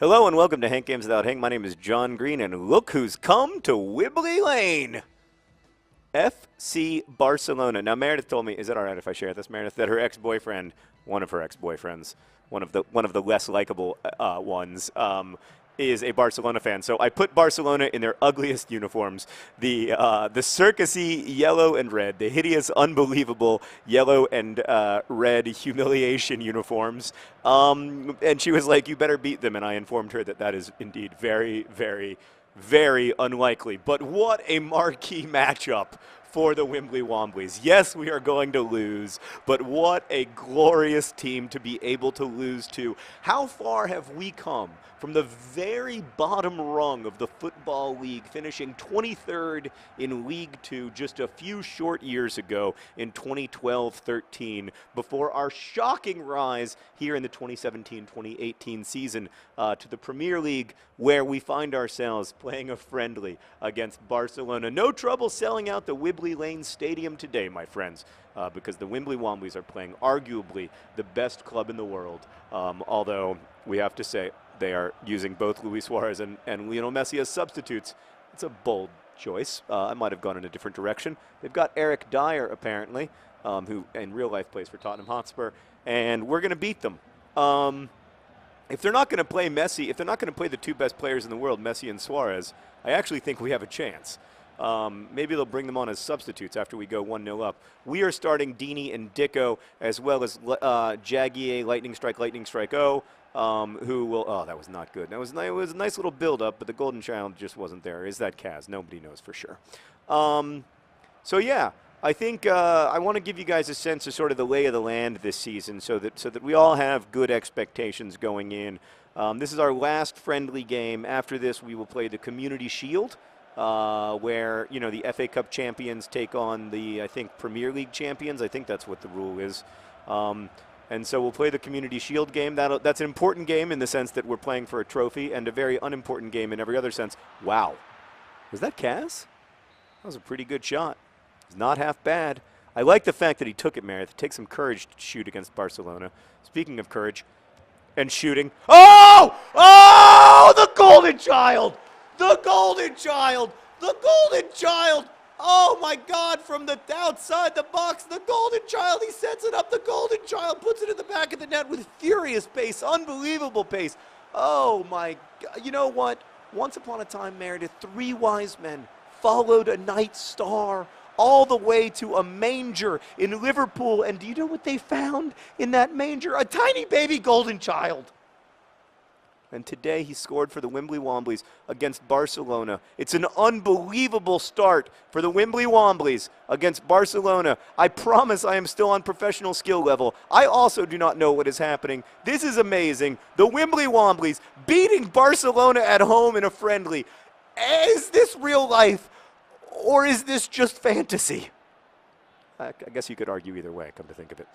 Hello and welcome to Hank Games Without Hank. My name is John Green, and look who's come to Wimbly Lane. FC Barcelona. Now, Meredith told me, is it all right if I share this, Meredith, that her ex-boyfriend, one of her ex-boyfriends, one of the less likable ones, is a Barcelona fan. So I put Barcelona in their ugliest uniforms, the circusy yellow and red, the hideous, unbelievable yellow and red humiliation uniforms. And she was like, "You better beat them." And I informed her that that is indeed very, very, very unlikely. But what a marquee matchup for the Wimbly Womblys. Yes, we are going to lose, but what a glorious team to be able to lose to. How far have we come from the very bottom rung of the Football League, finishing 23rd in League Two just a few short years ago in 2012-13, before our shocking rise here in the 2017-2018 season to the Premier League, where we find ourselves playing a friendly against Barcelona. No trouble selling out the Wimbly Lane Stadium today, my friends, because the Wimbly Womblys are playing arguably the best club in the world, although we have to say they are using both Luis Suarez and Lionel Messi as substitutes. It's a bold choice. I might have gone in a different direction. They've got Eric Dyer, apparently, who in real life plays for Tottenham Hotspur, and we're going to beat them. If they're not going to play Messi, if they're not going to play the two best players in the world, Messi and Suarez, I actually think we have a chance. Maybe they'll bring them on as substitutes after we go 1-0 up. We are starting Dini and Dicko, as well as Jagier, Lightning Strike O, who will, oh, that was not good. It was a nice little build-up, but the golden child just wasn't there. Is that Kaz? Nobody knows for sure. So yeah, I think I want to give you guys a sense of sort of the lay of the land this season, so that we all have good expectations going in. This is our last friendly game. After this, we will play the Community Shield, where, you know, the FA Cup champions take on the, I think, Premier League champions. I think that's what the rule is. And so we'll play the Community Shield game. That's an important game in the sense that we're playing for a trophy, and a very unimportant game in every other sense. Wow. Was that Kaz? That was a pretty good shot. It's not half bad. I like the fact that he took it, Meredith. It takes some courage to shoot against Barcelona. Speaking of courage and shooting. Oh! Oh! The Golden Child! The Golden Child! The Golden Child! Oh my God, from the outside the box, the Golden Child, he sets it up, the Golden Child puts it in the back of the net with furious pace, unbelievable pace. Oh my God, you know what? Once upon a time, Meredith, three wise men followed a night star all the way to a manger in Liverpool, and do you know what they found in that manger? A tiny baby Golden Child. And today he scored for the Wimbly Womblys against Barcelona. It's an unbelievable start for the Wimbly Womblys against Barcelona. I promise I am still on professional skill level. I also do not know what is happening. This is amazing. The Wimbly Womblys beating Barcelona at home in a friendly. Is this real life, or is this just fantasy? I guess you could argue either way, come to think of it.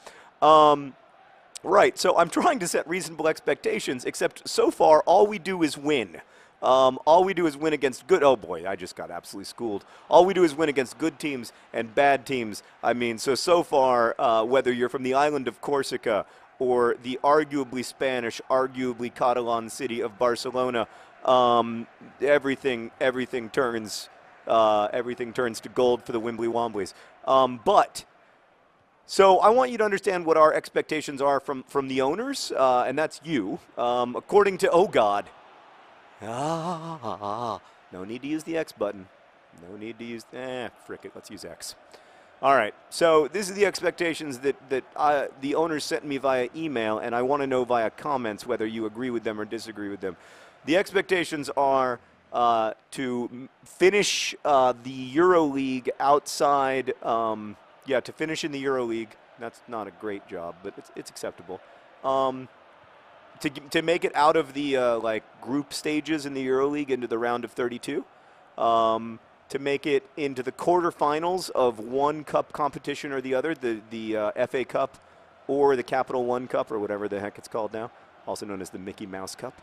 Right, so I'm trying to set reasonable expectations, except so far all we do is win. All we do is win against good, oh boy, I just got absolutely schooled. All we do is win against good teams and bad teams. I mean, so far, whether you're from the island of Corsica or the arguably Spanish, arguably Catalan city of Barcelona, everything turns to gold for the Wimbly Womblys. So I want you to understand what our expectations are from the owners, and that's you. According to, oh God. No need to use the X button. No need to use, frick it, let's use X. All right, so this is the expectations that the owners sent me via email, and I want to know via comments whether you agree with them or disagree with them. The expectations are to finish the EuroLeague outside, yeah, to finish in the EuroLeague. That's not a great job, but it's acceptable. To make it out of the like group stages in the EuroLeague into the round of 32. To make it into the quarterfinals of one cup competition or the other, the FA Cup or the Capital One Cup or whatever the heck it's called now, also known as the Mickey Mouse Cup.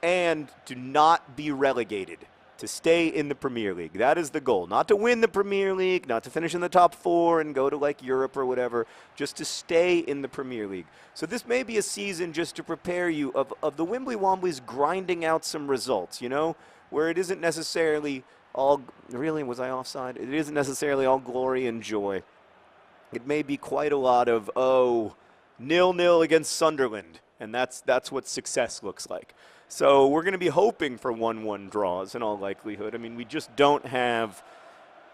And to not be relegated. to stay in the Premier League. That is the goal. Not to win the Premier League, not to finish in the top 4 and go to like Europe or whatever, just to stay in the Premier League. So this may be a season just to prepare you of the Wimbly Womblys grinding out some results, you know, where it isn't necessarily all, really, was I offside? It isn't necessarily all glory and joy. It may be quite a lot of, 0-0 against Sunderland, and that's what success looks like. So we're going to be hoping for 1-1 draws in all likelihood. I mean, we just don't have,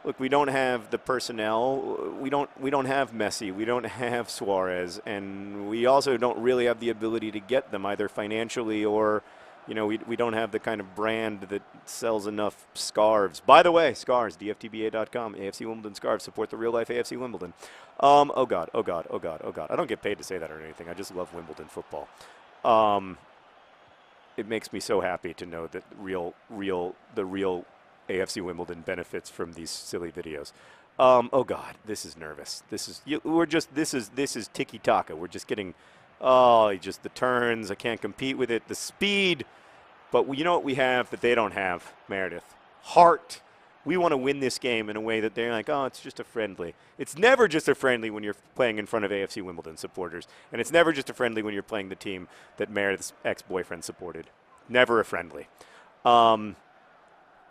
look, we don't have the personnel. We don't have Messi. We don't have Suarez, and we also don't really have the ability to get them either financially or, you know, we don't have the kind of brand that sells enough scarves. By the way, scarves, dftba.com, AFC Wimbledon scarves, support the real-life AFC Wimbledon. Oh, God. I don't get paid to say that or anything. I just love Wimbledon football. It makes me so happy to know that the real AFC Wimbledon benefits from these silly videos. Oh God, this is nervous. This is tiki-taka. We're just getting, just the turns. I can't compete with it. The speed, but you know what we have that they don't have, Meredith? Heart. We want to win this game in a way that they're like, oh, it's just a friendly. It's never just a friendly when you're playing in front of AFC Wimbledon supporters. And it's never just a friendly when you're playing the team that Meredith's ex-boyfriend supported. Never a friendly. I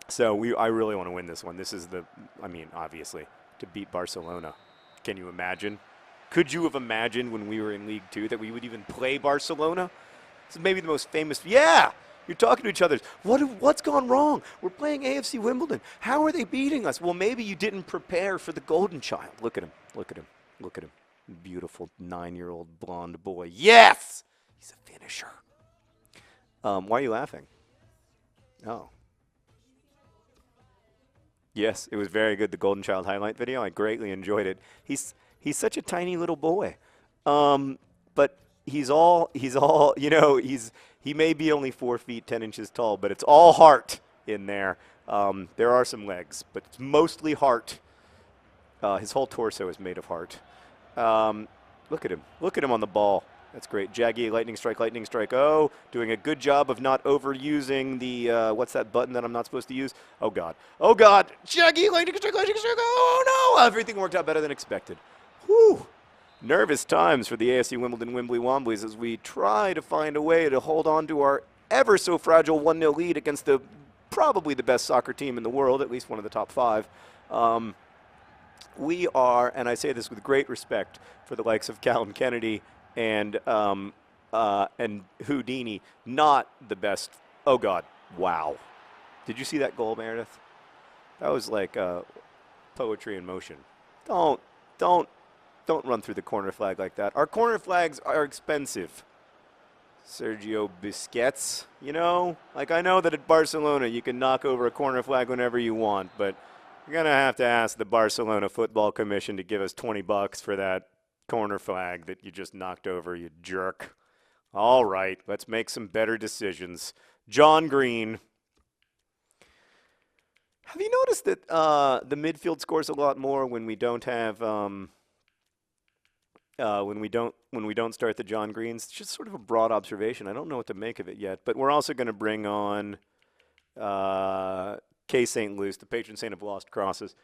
really want to win this one. This is obviously, to beat Barcelona. Can you imagine? Could you have imagined when we were in League 2 that we would even play Barcelona? This is maybe the most famous. Yeah! You're talking to each other. What's gone wrong? We're playing AFC Wimbledon. How are they beating us? Well, maybe you didn't prepare for the golden child. Look at him. Look at him. Look at him. Beautiful 9-year-old blonde boy. Yes! He's a finisher. Why are you laughing? Oh. Yes, it was very good, the golden child highlight video. I greatly enjoyed it. He's such a tiny little boy. But he's all, you know, he may be only 4 feet, 10 inches tall, but it's all heart in there. There are some legs, but it's mostly heart. His whole torso is made of heart. Look at him. Look at him on the ball. That's great. Jaggy, lightning strike. Oh, doing a good job of not overusing the, what's that button that I'm not supposed to use? Oh, God. Oh, God. Jaggy, lightning strike. Oh, no. Everything worked out better than expected. Whew. Nervous times for the AFC Wimbledon Wimbly Womblys as we try to find a way to hold on to our ever so fragile 1-0 lead against probably the best soccer team in the world, at least one of the top 5. We are, and I say this with great respect for the likes of Callum Kennedy and Houdini, not the best. Oh, God. Wow. Did you see that goal, Meredith? That was like poetry in motion. Don't run through the corner flag like that. Our corner flags are expensive. Sergio Busquets, you know? Like, I know that at Barcelona you can knock over a corner flag whenever you want, but you're going to have to ask the Barcelona Football Commission to give us $20 for that corner flag that you just knocked over, you jerk. All right, let's make some better decisions. John Green. Have you noticed that the midfield scores a lot more when we don't have when we don't start the John Greens? It's just sort of a broad observation. I don't know what to make of it yet, but we're also going to bring on K. St. Luce, the patron saint of lost crosses.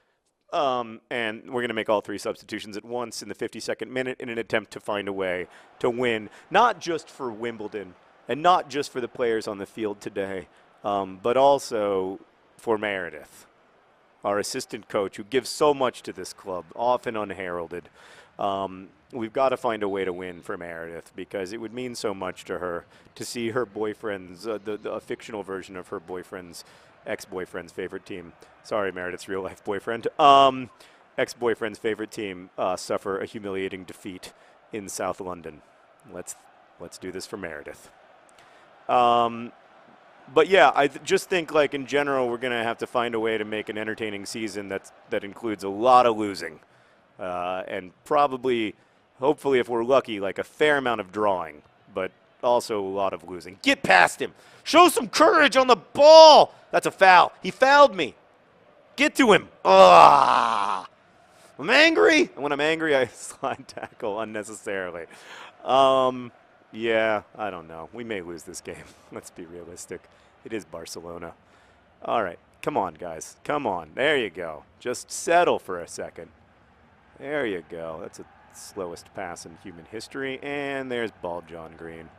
And we're going to make all 3 substitutions at once in the 52nd minute in an attempt to find a way to win, not just for Wimbledon and not just for the players on the field today, but also for Meredith, our assistant coach, who gives so much to this club, often unheralded. We've got to find a way to win for Meredith because it would mean so much to her to see her boyfriend's, a fictional version of her boyfriend's, ex-boyfriend's favorite team. Sorry, Meredith's real-life boyfriend. Ex-boyfriend's favorite team suffer a humiliating defeat in South London. Let's do this for Meredith. But yeah, I just think, like, in general, we're going to have to find a way to make an entertaining season that includes a lot of losing. And probably, hopefully, if we're lucky, like a fair amount of drawing, but also a lot of losing. Get past him. Show some courage on the ball. That's a foul. He fouled me. Get to him. I'm angry. And when I'm angry, I slide tackle unnecessarily. Yeah, I don't know. We may lose this game. Let's be realistic. It is Barcelona. All right. Come on, guys. Come on. There you go. Just settle for a second. There you go. That's the slowest pass in human history. And there's ball John Green.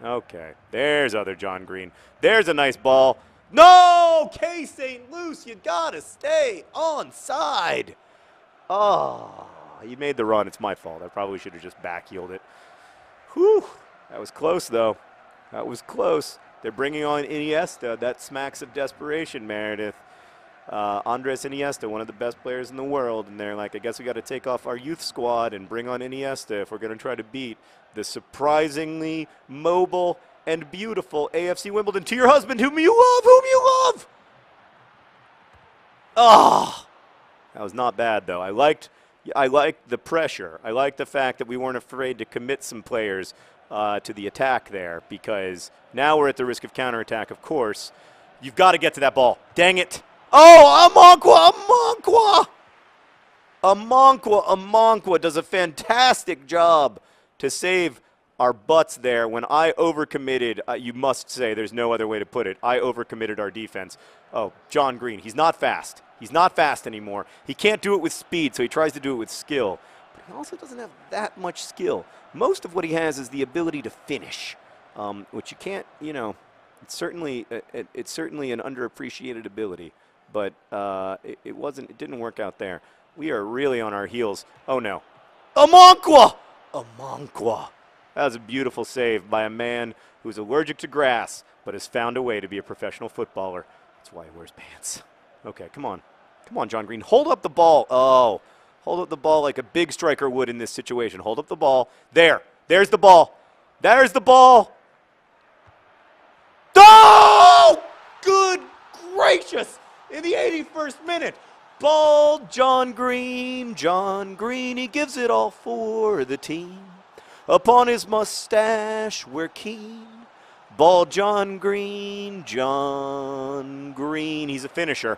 Okay. There's other John Green. There's a nice ball. No! K. St. Luce, you gotta stay onside. Oh, he made the run. It's my fault. I probably should have just back-heeled it. Whew. That was close, though. That was close. They're bringing on Iniesta. That smacks of desperation, Meredith. Andres Iniesta, one of the best players in the world, and they're like, I guess we got to take off our youth squad and bring on Iniesta if we're going to try to beat the surprisingly mobile and beautiful AFC Wimbledon. To your husband, whom you love. Oh, that was not bad, though. I liked the pressure. I liked the fact that we weren't afraid to commit some players to the attack there, because now we're at the risk of counterattack, of course. You've got to get to that ball. Dang it. Oh, Amankwa does a fantastic job to save our butts there when I overcommitted. You must say, there's no other way to put it. I overcommitted our defense. Oh, John Green, he's not fast. He's not fast anymore. He can't do it with speed, so he tries to do it with skill. But he also doesn't have that much skill. Most of what he has is the ability to finish, which you can't, it's certainly an underappreciated ability. But it didn't work out there. We are really on our heels. Oh, no. Amankwa! That was a beautiful save by a man who's allergic to grass but has found a way to be a professional footballer. That's why he wears pants. Okay, come on. Come on, John Green. Hold up the ball. Oh, hold up the ball like a big striker would in this situation. Hold up the ball. There. There's the ball. There's the ball. Oh! Good gracious! In the 81st minute, ball John Green, he gives it all for the team. Upon his mustache, we're keen. Ball John Green, he's a finisher.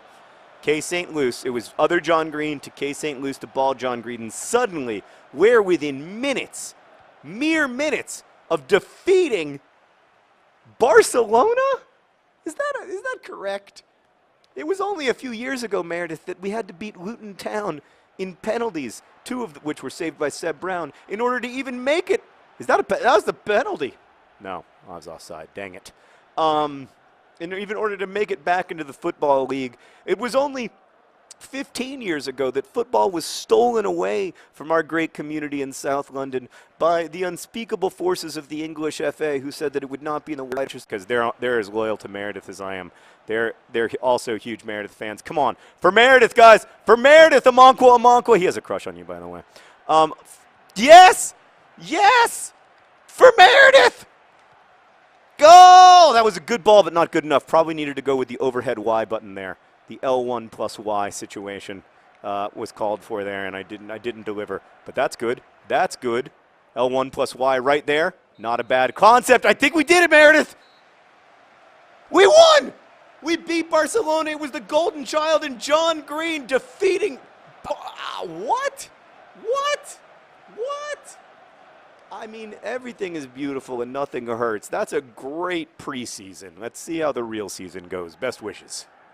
K. St. Luce, it was other John Green to K. St. Luce to ball John Green, and suddenly we're within minutes, mere minutes, of defeating Barcelona? Is that correct? It was only a few years ago, Meredith, that we had to beat Luton Town in penalties, two of which were saved by Seb Brown, in order to even make it. That was the penalty. No, I was offside. Dang it. In order to make it back into the Football League, it was only 15 years ago that football was stolen away from our great community in South London by the unspeakable forces of the English FA, who said that it would not be in the right interest, because they're as loyal to Meredith as I am. They're also huge Meredith fans. Come on. For Meredith, guys. For Meredith, Amankwa. He has a crush on you, by the way. Yes! Yes! For Meredith! Go! That was a good ball, but not good enough. Probably needed to go with the overhead Y button there. The L1 plus Y situation was called for there, and I didn't deliver. But that's good. That's good. L1 plus Y right there. Not a bad concept. I think we did it, Meredith. We won! We beat Barcelona. It was the golden child and John Green defeating. What? I mean, everything is beautiful and nothing hurts. That's a great preseason. Let's see how the real season goes. Best wishes.